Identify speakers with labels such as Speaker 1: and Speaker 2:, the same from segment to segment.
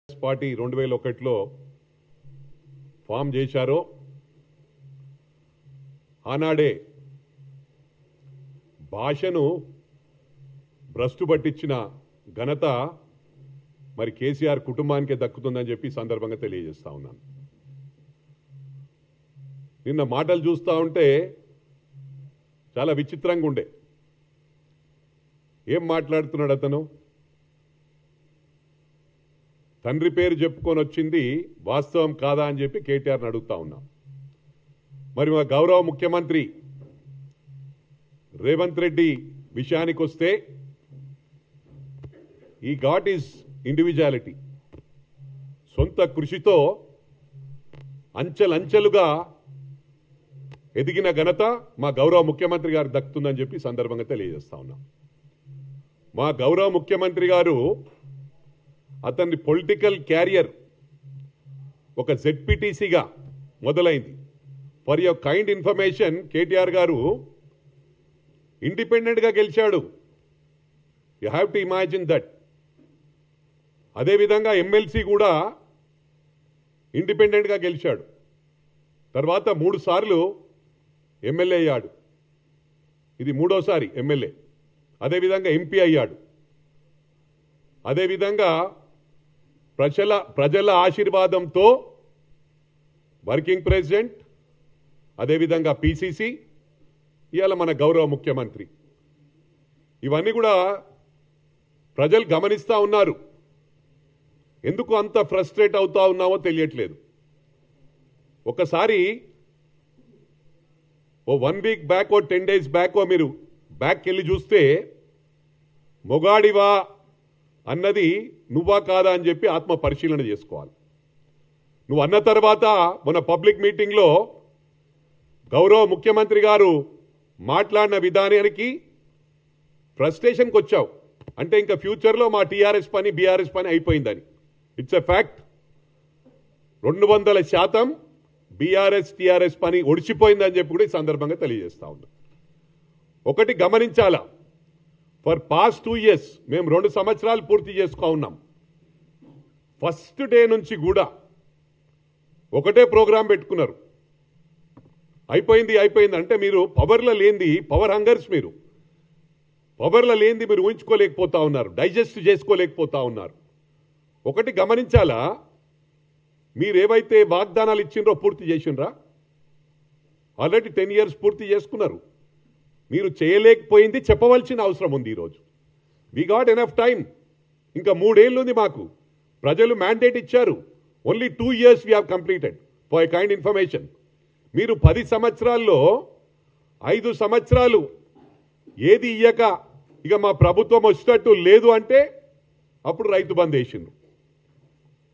Speaker 1: Party 2001లో form చేశారో ఆనాడే భాషను భ్రష్టు పట్టించిన ఘనత మరి కేసీఆర్ కుటుంబానికే దక్కుతుందని చెప్పి సందర్భంగా తెలియజేస్తా ఉన్నాను. నిన్న మాటలు చూస్తూ ఉంటే చాలా విచిత్రంగా ఉండే. ఏం మాట్లాడుతున్నాడు అతను? తండ్రి పేరు చెప్పుకొని వచ్చింది వాస్తవం కాదా అని చెప్పి కేటీఆర్ని అడుగుతా ఉన్నాం. మరి మా గౌరవ ముఖ్యమంత్రి రేవంత్ రెడ్డి విషయానికి వస్తే ఈ గాట్ ఈజ్ ఇండివిజువాలిటీ. సొంత కృషితో అంచెలంచెలుగా ఎదిగిన ఘనత మా గౌరవ ముఖ్యమంత్రి గారు దక్కుతుందని చెప్పి సందర్భంగా తెలియజేస్తా ఉన్నాం. మా గౌరవ ముఖ్యమంత్రి గారు అతని పొలిటికల్ క్యారియర్ ఒక జెడ్పీటీసీగా మొదలైంది. For your kind information, KTR గారు ఇండిపెండెంట్గా గెలిచాడు. You have to imagine that. అదేవిధంగా ఎమ్మెల్సీ కూడా ఇండిపెండెంట్గా గెలిచాడు. తర్వాత 3 సార్లు ఎమ్మెల్యే అయ్యాడు. ఇది 3వసారి ఎమ్మెల్యే. అదేవిధంగా ఎంపీ అయ్యాడు. అదేవిధంగా ప్రజల ఆశీర్వాదంతో వర్కింగ్ ప్రెసిడెంట్, అదేవిధంగా పిసిసి, ఇవాళ మన గౌరవ ముఖ్యమంత్రి. ఇవన్నీ కూడా ప్రజలు గమనిస్తూ ఉన్నారు. ఎందుకు అంత ఫ్రస్ట్రేట్ అవుతా ఉన్నామో తెలియట్లేదు. ఒకసారి 1 వీక్ బ్యాక్ 10 డేస్ బ్యాక్ మీరు బ్యాక్ వెళ్ళి చూస్తే మొగాడివా అన్నది నువ్వా కాదా అని చెప్పి ఆత్మ పరిశీలన చేసుకోవాలి. నువ్వు అన్న తర్వాత మన పబ్లిక్ మీటింగ్లో గౌరవ ముఖ్యమంత్రి గారు మాట్లాడిన విధానానికి ఫ్రస్ట్రేషన్కి వచ్చావు. అంటే ఇంకా ఫ్యూచర్లో మా టీఆర్ఎస్ పని బీఆర్ఎస్ పని అయిపోయిందని. It's a fact. 200% BRS TRS పని ఒడిచిపోయిందని చెప్పి కూడా ఈ సందర్భంగా తెలియజేస్తా ఉన్నాం. ఒకటి గమనించాలా, ఫర్ పాస్ట్ 2 years మేము 2 సంవత్సరాలు పూర్తి చేసుకో ఉన్నాం. ఫస్ట్ డే నుంచి కూడా ఒకటే ప్రోగ్రాం పెట్టుకున్నారు. అయిపోయింది అంటే మీరు పవర్లో లేనిది, పవర్ హంగర్స్, మీరు పవర్లో లేనిది మీరు ఊహించుకోలేకపోతా ఉన్నారు, డైజెస్ట్ చేసుకోలేకపోతా ఉన్నారు. ఒకటి గమనించాలా, మీరేవైతే వాగ్దానాలు ఇచ్చిండ్రో పూర్తి చేసిండ్రా? ఆల్రెడీ 10 years పూర్తి చేసుకున్నారు. మీరు చేయలేకపోయింది చెప్పవలసిన అవసరం ఉంది. ఈరోజు వి గాట్ ఎనఫ్ టైం. ఇంకా 3 ఏళ్ళు ఉంది మాకు. ప్రజలు మ్యాండేట్ ఇచ్చారు. Only 2 years we have completed. For a kind information, మీరు 10 సంవత్సరాల్లో 5 సంవత్సరాలు ఏది ఇయ్యక ఇక మా ప్రభుత్వం వచ్చేటట్టు లేదు అంటే అప్పుడు రైతు బంద్ వేసిండ్రు.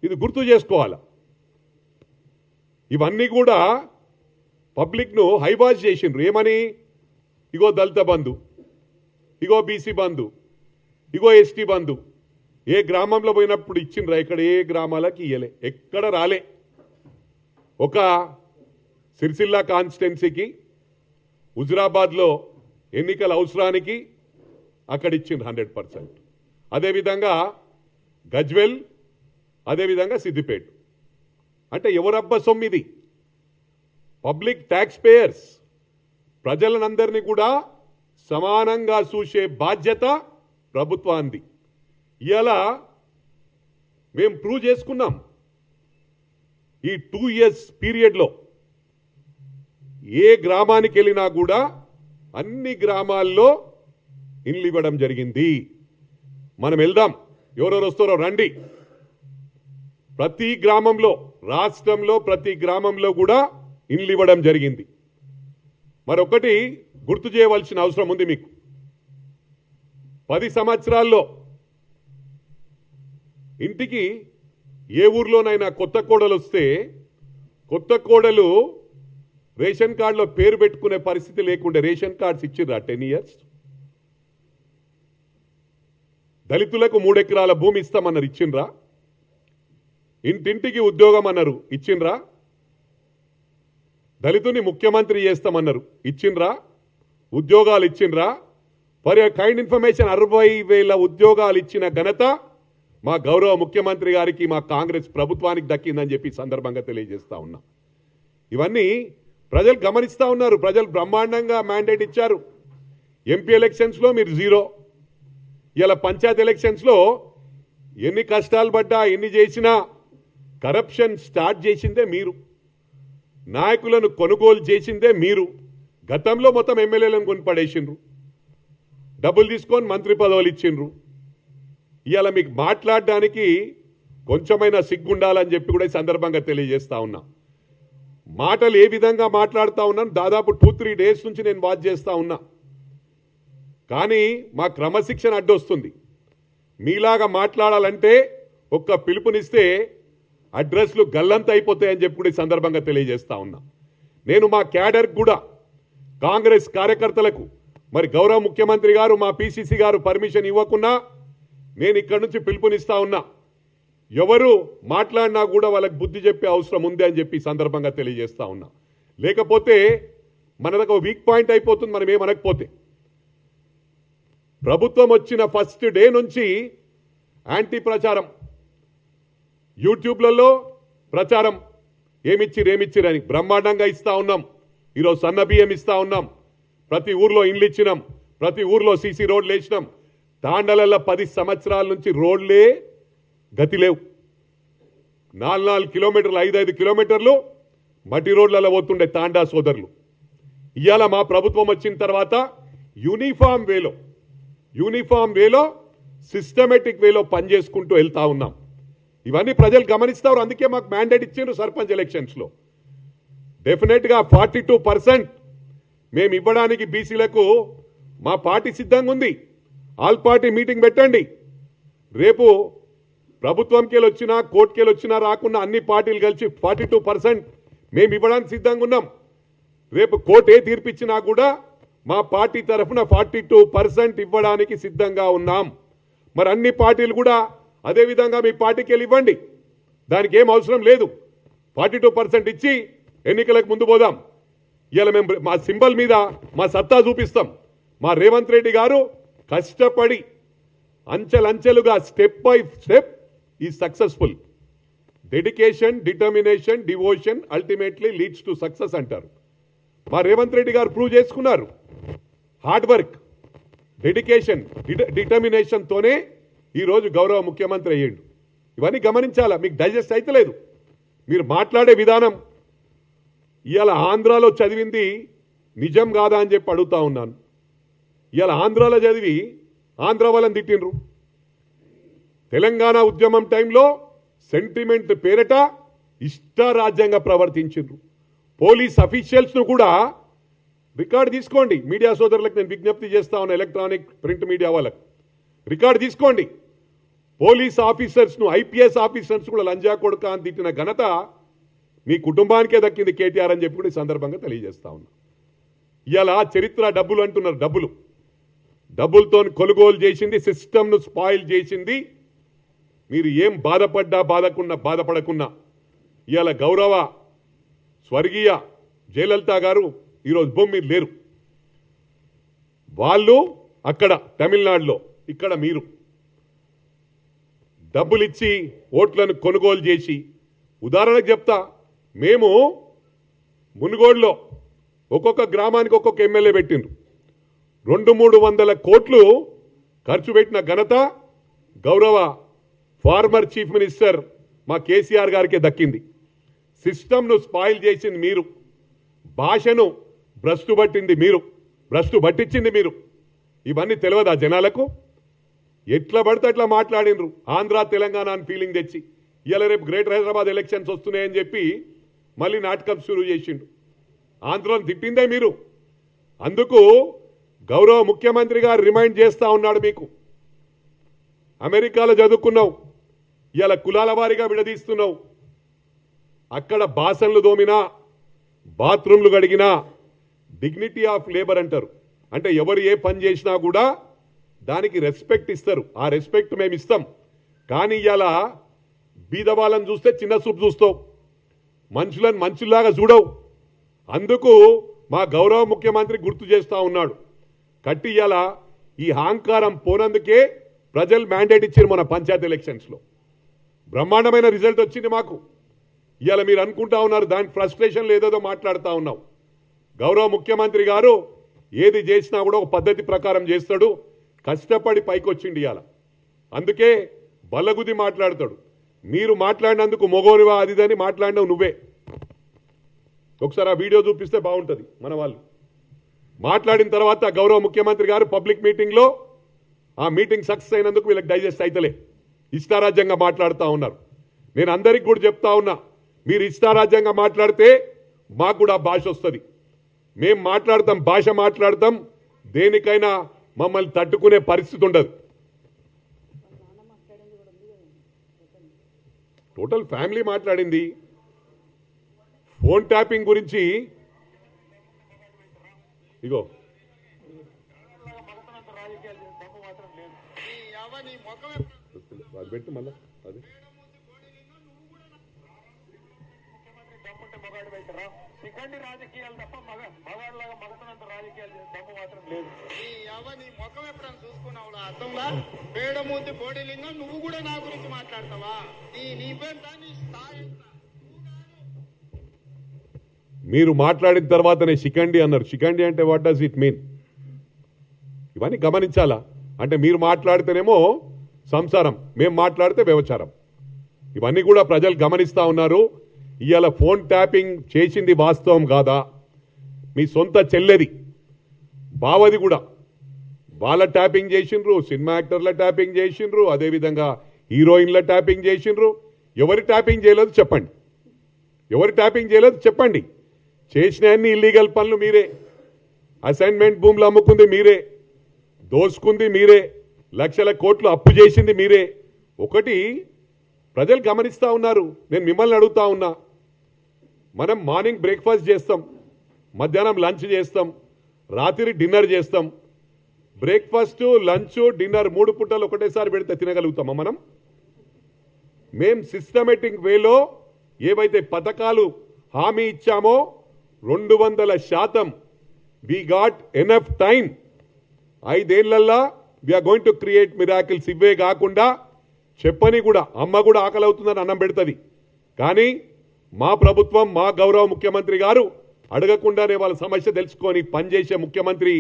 Speaker 1: ఇది గుర్తు చేసుకోవాలా. ఇవన్నీ కూడా పబ్లిక్ను హైవాష్ చేసిండ్రు. ఏమని? ఇగో దళిత బంధు, ఇగో బీసీ బంధు, ఇగో ఎస్టీ బంధు. ఏ గ్రామంలో పోయినప్పుడు ఇచ్చిండ్రా? ఇక్కడ ఏ గ్రామాలకి ఇయ్యలే, ఎక్కడ రాలే. ఒక సిరిసిల్ల కాన్స్టిట్యున్సీకి, హుజురాబాద్లో ఎన్నికల అవసరానికి అక్కడ ఇచ్చిండ్రు 100%. అదేవిధంగా గజ్వెల్, అదేవిధంగా సిద్దిపేట. అంటే ఎవరబ్బ సొమ్మిది? Public tax payers. ప్రజలనందరినీ కూడా సమానంగా చూసే బాధ్యత ప్రభుత్వానికి. ఇలా మేము ప్రూవ్ చేసుకున్నాం. ఈ 2 years పీరియడ్లో ఏ గ్రామానికి వెళ్ళినా కూడా అన్ని గ్రామాల్లో ఇండ్లు ఇవ్వడం జరిగింది. మనం వెళ్దాం, ఎవరెవరు వస్తారో రండి. ప్రతి గ్రామంలో, రాష్ట్రంలో ప్రతి గ్రామంలో కూడా ఇండ్లు ఇవ్వడం జరిగింది. మరొకటి గుర్తు చేయవలసిన అవసరం ఉంది మీకు. 10 సంవత్సరాల్లో ఇంటికి ఏ ఊర్లోనైనా కొత్త కోడలు వస్తే కొత్త కోడలు రేషన్ కార్డులో పేరు పెట్టుకునే పరిస్థితి లేకుండే రేషన్ కార్డ్స్ ఇచ్చిండ్రా 10 years? దళితులకు 3 ఎకరాల భూమి ఇస్తామన్నారు, ఇచ్చిండ్రా? ఇంటింటికి ఉద్యోగం అన్నారు, ఇచ్చిండ్రా? దళితుని ముఖ్యమంత్రి చేస్తామన్నారు, ఇచ్చిండ్రా? ఉద్యోగాలు ఇచ్చిండ్రా? ఫర్ ఎ కైండ్ ఇన్ఫర్మేషన్, 60,000 ఉద్యోగాలు ఇచ్చిన ఘనత మా గౌరవ ముఖ్యమంత్రి గారికి మా కాంగ్రెస్ ప్రభుత్వానికి దక్కిందని చెప్పి సందర్భంగా తెలియజేస్తా ఉన్నా. ఇవన్నీ ప్రజలు గమనిస్తూ ఉన్నారు. ప్రజలు బ్రహ్మాండంగా మ్యాండేట్ ఇచ్చారు. ఎంపీ ఎలక్షన్స్లో మీరు జీరో. ఇలా పంచాయత్ ఎలక్షన్స్లో ఎన్ని కష్టాలు పడ్డా ఎన్ని చేసినా కరప్షన్ స్టార్ట్ చేసిందే మీరు, నాయకులను కొనుగోలు చేసిందే మీరు. గతంలో మొత్తం ఎమ్మెల్యేలను కొనిపడేసిండ్రు, డబ్బులు తీసుకొని మంత్రి పదవులు ఇచ్చిండ్రు. ఇవాళ మీకు మాట్లాడడానికి కొంచెమైనా సిగ్గుండాలని చెప్పి కూడా ఈ సందర్భంగా తెలియజేస్తా ఉన్నా. మాటలు ఏ విధంగా మాట్లాడుతూ ఉన్నాను, దాదాపు 2-3 డేస్ నుంచి నేను వాచ్ చేస్తూ ఉన్నా. కానీ మా క్రమశిక్షణ అడ్డొస్తుంది. మీలాగా మాట్లాడాలంటే ఒక్క పిలుపునిస్తే అడ్రస్లు గల్లంత అయిపోతాయని చెప్పి కూడా ఈ సందర్భంగా తెలియజేస్తా ఉన్నా. నేను మా క్యాడర్ కూడా, కాంగ్రెస్ కార్యకర్తలకు మరి గౌరవ ముఖ్యమంత్రి గారు మా పిసిసి గారు పర్మిషన్ ఇవ్వకున్నా నేను ఇక్కడి నుంచి పిలుపునిస్తా ఉన్నా. ఎవరు మాట్లాడినా కూడా వాళ్ళకి బుద్ధి చెప్పే అవసరం ఉంది అని చెప్పి సందర్భంగా తెలియజేస్తా ఉన్నా. లేకపోతే మనకు వీక్ పాయింట్ అయిపోతుంది మనం ఏమనకపోతే. ప్రభుత్వం వచ్చిన ఫస్ట్ డే నుంచి యాంటీ ప్రచారం, యూట్యూబ్లలో ప్రచారం, ఏమిచ్చిరని బ్రహ్మాండంగా ఇస్తా ఉన్నాం. ఈరోజు సన్న బియ్యం ఇస్తా ఉన్నాం, ప్రతి ఊర్లో ఇండ్లు ఇచ్చినాం, ప్రతి ఊర్లో సీసీ రోడ్లు వేసినాం. తాండలలో 10 సంవత్సరాల నుంచి రోడ్లే గతి లేవు. 4 కిలోమీటర్లు 5 కిలోమీటర్లు మట్టి రోడ్లలో పోతుండే తాండా సోదరులు. ఇవాళ మా ప్రభుత్వం వచ్చిన తర్వాత యూనిఫామ్ వేలో సిస్టమేటిక్ వేలో పనిచేసుకుంటూ వెళ్తా ఉన్నాం. ఇవన్నీ ప్రజలు గమనిస్తారు. అందుకే మాకు మ్యాండేట్ ఇచ్చిండ్రు సర్పంచ్ ఎలక్షన్స్లో. డెఫినెట్గా 42% మేము ఇవ్వడానికి బీసీలకు మా పార్టీ సిద్ధంగా ఉంది. ఆల్ పార్టీ మీటింగ్ పెట్టండి. రేపు ప్రభుత్వంకెళ్ళి వచ్చినా కోర్టుకెళ్ళి వచ్చినా రాకున్నా అన్ని పార్టీలు కలిసి 42% మేము ఇవ్వడానికి సిద్ధంగా ఉన్నాం. రేపు కోర్టు ఏ తీర్పిచ్చినా కూడా మా పార్టీ తరఫున 42% ఇవ్వడానికి సిద్ధంగా ఉన్నాం. మరి అన్ని పార్టీలు కూడా అదే విధంగా మీ పార్టీకి వెళ్ళి ఇవ్వండి. దానికి ఏం అవసరం లేదు. 42% ఇచ్చి ఎన్నికలకు ముందు పోదాం. ఇవాళ మేము మా సింబల్ మీద మా సత్తా చూపిస్తాం. మా రేవంత్ రెడ్డి గారు కష్టపడి అంచెలంచెలుగా స్టెప్ బై స్టెప్ ఈ successful. Dedication, determination, devotion ultimately leads to success అంటారు. మా రేవంత్ రెడ్డి గారు ప్రూవ్ చేసుకున్నారు. హార్డ్ వర్క్, డెడికేషన్, డిటర్మినేషన్తోనే ఈరోజు గౌరవ ముఖ్యమంత్రి అయ్యిండు. ఇవన్నీ గమనించాలా, మీకు డైజెస్ట్ అయితలేదు. మీరు మాట్లాడే విధానం ఇవాళ ఆంధ్రాలో చదివింది నిజం కాదా అని చెప్పి అడుగుతా ఉన్నాను. ఇవాళ ఆంధ్రాలో చదివి ఆంధ్ర వాళ్ళని తిట్టిండ్రు. తెలంగాణ ఉద్యమం టైంలో సెంటిమెంట్ పేరట ఇష్టారాజ్యంగా ప్రవర్తించిండ్రు. పోలీస్ అఫీషియల్స్ను కూడా రికార్డు తీసుకోండి. మీడియా సోదరులకు నేను విజ్ఞప్తి చేస్తా ఉన్నా, ఎలక్ట్రానిక్ ప్రింట్ మీడియా వాళ్ళకు రికార్డు తీసుకోండి. పోలీస్ ఆఫీసర్స్ను, ఐపీఎస్ ఆఫీసర్స్ కూడా లంజా కొడుక అని తిట్టిన ఘనత మీ కుటుంబానికే దక్కింది కేటీఆర్ అని చెప్పి కూడా ఈ సందర్భంగా తెలియజేస్తా ఉన్నా. ఇలా చరిత్ర డబ్బులు అంటున్నారు. డబ్బులతో కొనుగోలు చేసింది, సిస్టమ్ను స్పాయిల్ చేసింది. మీరు ఏం బాధపడకున్నా ఇవాళ గౌరవ స్వర్గీయ జయలలిత గారు ఈరోజు భూమి మీద లేరు. వాళ్ళు అక్కడ తమిళనాడులో, ఇక్కడ మీరు డబ్బులిచ్చి ఓట్లను కొనుగోలు చేసి, ఉదాహరణకు చెప్తా, మేము మునుగోడులో ఒక్కొక్క గ్రామానికి ఒక్కొక్క ఎమ్మెల్యే పెట్టిండ్రు. 200-300 కోట్లు ఖర్చు పెట్టిన ఘనత గౌరవ ఫార్మర్ చీఫ్ మినిస్టర్ మా కేసీఆర్ గారికే దక్కింది. సిస్టమ్ను స్పాయిల్ చేసింది మీరు, భాషను భ్రష్టు పట్టించింది మీరు. ఇవన్నీ తెలియదా జనాలకు? ఎట్లా పడితే అట్లా మాట్లాడినరు. ఆంధ్ర తెలంగాణ అని ఫీలింగ్ తెచ్చి ఇవాళ రేపు గ్రేటర్ హైదరాబాద్ ఎలక్షన్స్ వస్తున్నాయని చెప్పి మళ్ళీ నాటకం షురూ చేసిండు. ఆంధ్రను తిట్టిందే మీరు. అందుకు గౌరవ ముఖ్యమంత్రి గారు రిమైండ్ చేస్తా ఉన్నాడు. మీకు అమెరికాలో చదువుకున్నావు, ఇవాళ కులాల వారీగా విడదీస్తున్నావు. అక్కడ బాసన్లు దోమినా, బాత్రూమ్లు కడిగినా డిగ్నిటీ ఆఫ్ లేబర్ అంటారు. అంటే ఎవరు ఏ పని చేసినా కూడా దానికి రెస్పెక్ట్ ఇస్తారు. ఆ రెస్పెక్ట్ మేము ఇస్తాం. కానీ ఇవాళ బీదవాళ్ళని చూస్తే చిన్న చూపు చూస్తావు, మనుషులను మనుషుల్లాగా చూడవు. అందుకు మా గౌరవ ముఖ్యమంత్రి గుర్తు చేస్తా ఉన్నాడు. కట్టి ఇవాళ ఈ అహంకారం పోనందుకే ప్రజలు మ్యాండేట్ ఇచ్చారు మన పంచాయతీ ఎలక్షన్స్లో. బ్రహ్మాండమైన రిజల్ట్ వచ్చింది మాకు. ఇవాళ మీరు అనుకుంటా ఉన్నారు దాని ఫ్రస్ట్రేషన్లో ఏదేదో మాట్లాడుతూ ఉన్నాం. గౌరవ ముఖ్యమంత్రి గారు ఏది చేసినా కూడా ఒక పద్ధతి ప్రకారం చేస్తాడు. కష్టపడి పైకి వచ్చిండి ఇవాళ. అందుకే బల్లగుద్ది మాట్లాడతాడు. మీరు మాట్లాడినందుకు మొగోనివా అదిదని మాట్లాడినావు నువ్వే. ఒకసారి ఆ వీడియో చూపిస్తే బాగుంటుంది. మన వాళ్ళు మాట్లాడిన తర్వాత గౌరవ ముఖ్యమంత్రి గారు పబ్లిక్ మీటింగ్లో ఆ మీటింగ్ సక్సెస్ అయినందుకు వీళ్ళకి డైజెస్ట్ అయితలే, ఇష్టారాజ్యంగా మాట్లాడుతూ ఉన్నారు. నేను అందరికి కూడా చెప్తా ఉన్నా, మీరు ఇష్టారాజ్యంగా మాట్లాడితే మాకు కూడా భాష వస్తుంది. మేము మాట్లాడతాం, భాష మాట్లాడతాం, దేనికైనా మమ్మల్ని తట్టుకునే పరిస్థితి ఉండదు. టోటల్ ఫ్యామిలీ మాట్లాడింది. ఫోన్ ట్యాపింగ్ గురించి ఇగో అది పెట్టు మళ్ళా. అది
Speaker 2: సిగ్గండి రాజకీయాలు తప్ప మగాళ్ళగా మగతనంత రాజకీయాలు దమ్ము మాత్రం లేదు. నీ ముఖం ఎప్పుడైనా చూసుకున్నావు అర్థంలా? పేడమూతి బోడిలింగం నువ్వు కూడా నా గురించి మాట్లాడతావా? నీ స్థాయి.
Speaker 1: మీరు మాట్లాడిన తర్వాతనే శిఖండి అన్నారు. శిఖండి అంటే వాట్ డస్ ఇట్ మీన్? ఇవన్నీ గమనించాలా. అంటే మీరు మాట్లాడితేనేమో సంసారం, మేము మాట్లాడితే వ్యభిచారం. ఇవన్నీ కూడా ప్రజలు గమనిస్తూ ఉన్నారు. ఇవాళ ఫోన్ ట్యాపింగ్ చేసింది వాస్తవం కాదా? మీ సొంత చెల్లెది బావది కూడా వాళ్ళ ట్యాపింగ్ చేసిండ్రు, సినిమా యాక్టర్ల ట్యాపింగ్ చేసిండ్రు, అదేవిధంగా హీరోయిన్ల ట్యాపింగ్ చేసిండ్రు. ఎవరి ట్యాపింగ్ చేయలేదు చెప్పండి, ఎవరి ట్యాపింగ్ చేయలేదు చెప్పండి. చేసిన అన్ని ఇల్లీగల్ పనులు మీరే, అసైన్మెంట్ భూములు అమ్ముకుంది మీరే, దోసుకుంది మీరే, లక్షల కోట్లు అప్పు చేసింది మీరే. ఒకటి ప్రజలు గమనిస్తూ ఉన్నారు. నేను మిమ్మల్ని అడుగుతా ఉన్నా, మనం మార్నింగ్ బ్రేక్ఫాస్ట్ చేస్తాం, మధ్యాహ్నం లంచ్ చేస్తాం, రాత్రి డిన్నర్ చేస్తాం. బ్రేక్ఫాస్ట్, లంచ్, డిన్నర్ 3 పూటలు ఒకటేసారి పెడితే తినగలుగుతామా మనం? మేం సిస్టమేటిక్ వేలో ఏవైతే పథకాలు హామీ ఇచ్చామో 200% వి గాట్ ఎనఫ్ టైం. 5 ఏళ్లల్లా we are going to create miracles. ఇవే కాకుండా చెప్పని కూడా అమ్మ కూడా ఆకలి అవుతుందని అన్నం పెడుతుంది. కానీ మా ప్రభుత్వం, మా గౌరవ ముఖ్యమంత్రి గారు అడగకుండానే వాళ్ళ సమస్య తెలుసుకొని పనిచేసే ముఖ్యమంత్రి,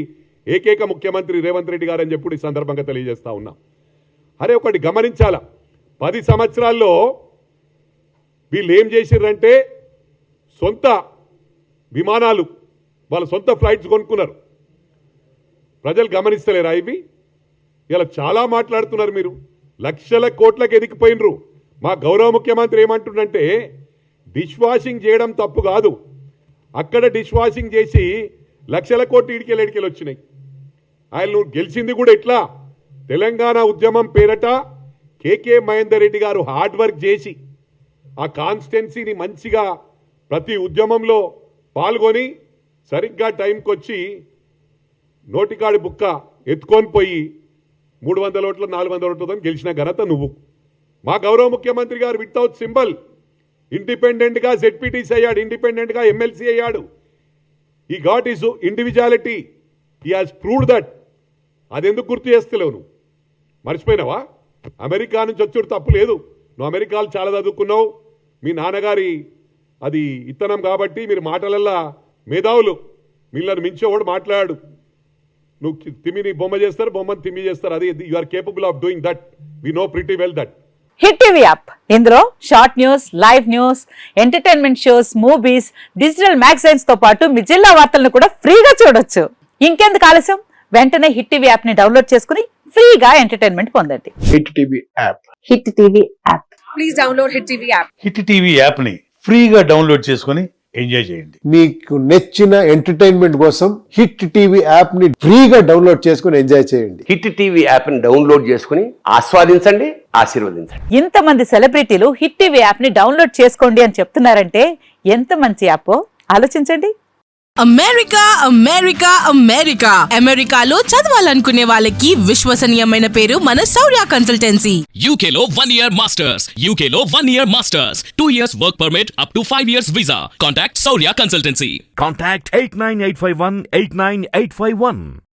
Speaker 1: ఏకైక ముఖ్యమంత్రి రేవంత్ రెడ్డి గారు అని చెప్పి ఈ సందర్భంగా తెలియజేస్తా ఉన్నా. అరే ఒకటి గమనించాల, 10 సంవత్సరాల్లో వీళ్ళు ఏం చేసిర్రంటే సొంత విమానాలు, వాళ్ళ సొంత ఫ్లైట్స్ కొనుక్కున్నారు. ప్రజలు గమనిస్తలేరా ఇవి? ఇలా చాలా మాట్లాడుతున్నారు మీరు. లక్షల కోట్లకు ఎదిగిపోయినరు. మా గౌరవ ముఖ్యమంత్రి ఏమంటుండంటే డిష్ వాషింగ్ చేయడం తప్పు కాదు, అక్కడ డిష్ వాషింగ్ చేసి లక్షల కోట్లు ఇడికెళ్ళి వచ్చినాయి. ఆయన గెలిచింది కూడా ఇట్లా తెలంగాణ ఉద్యమం పేరట కేకే మహేందర్ రెడ్డి గారు హార్డ్ వర్క్ చేసి ఆ కాన్స్టిట్యున్సీని మంచిగా ప్రతి ఉద్యమంలో పాల్గొని సరిగ్గా టైంకి వచ్చి నోటికాడి బుక్క ఎత్తుకొని పోయి 300 ఓట్లు 400 ఓట్లతో గెలిచిన ఘనత నువ్వు. మా గౌరవ ముఖ్యమంత్రి గారు వితౌట్ సింబల్ ఇండిపెండెంట్గా జెడ్పీటీసీ అయ్యాడు, ఇండిపెండెంట్గా ఎమ్మెల్సీ అయ్యాడు. ఈ got is individuality, he has proved that. అదెందుకు గుర్తు చేస్తలేవు నువ్వు? మర్చిపోయినావా? అమెరికా నుంచి వచ్చాడు తప్పు లేదు, నువ్వు అమెరికాలో చాలా చదువుకున్నావు, మీ నాన్నగారి అది ఇత్తనం కాబట్టి మీరు మాటలల్లా మేధావులు, మిమ్మల్ని మించేవాడు మాట్లాడాడు. నువ్వు తిమ్మిని బొమ్మ చేస్తారు, బొమ్మని తిమ్మి చేస్తారు. అది you are capable of doing that, we know pretty well that.
Speaker 3: Hit TV app, ఇందులో short news, live news, entertainment shows, movies, digital magazines తో పాటు మీ జిల్లా వార్తలను కూడా ఫ్రీగా చూడొచ్చు. ఇంకెందుకు ఆలస్యం, వెంటనే హిట్ టీవీ యాప్ ని డౌన్లోడ్ చేసుకుని ఫ్రీగా ఎంటర్టైన్మెంట్ పొందండి.
Speaker 4: Hit TV app,
Speaker 3: hit TV app,
Speaker 5: please download hit TV app.
Speaker 6: Hit TV app ని ఫ్రీగా డౌన్లోడ్ చేసుకుని ఎంజాయ్ చేయండి.
Speaker 4: మీకు నచ్చిన ఎంటర్టైన్మెంట్ కోసం హిట్ టీవీ యాప్ ని ఫ్రీగా డౌన్లోడ్ చేసుకుని ఎంజాయ్ చేయండి.
Speaker 7: హిట్ టీవీ యాప్ ని డౌన్లోడ్ చేసుకుని ఆస్వాదించండి, ఆశీర్వదించండి.
Speaker 3: ఇంతమంది సెలబ్రిటీలు హిట్ టీవీ యాప్ ని డౌన్లోడ్ చేసుకోండి అని చెప్తున్నారంటే ఎంత మంచి యాప్ ఆలోచించండి.
Speaker 5: అమెరికా అమెరికా అమెరికా అమెరికాలో చదవాలనుకునే వాళ్ళకి విశ్వసనీయమైన పేరు మన శౌర్య కన్సల్టెన్సీ.
Speaker 8: UK లో 1 year masters, UK లో 1 year masters, 2 years work permit up to 5 years visa. Contact Saurya Consultancy.
Speaker 9: Contact 89851 89851.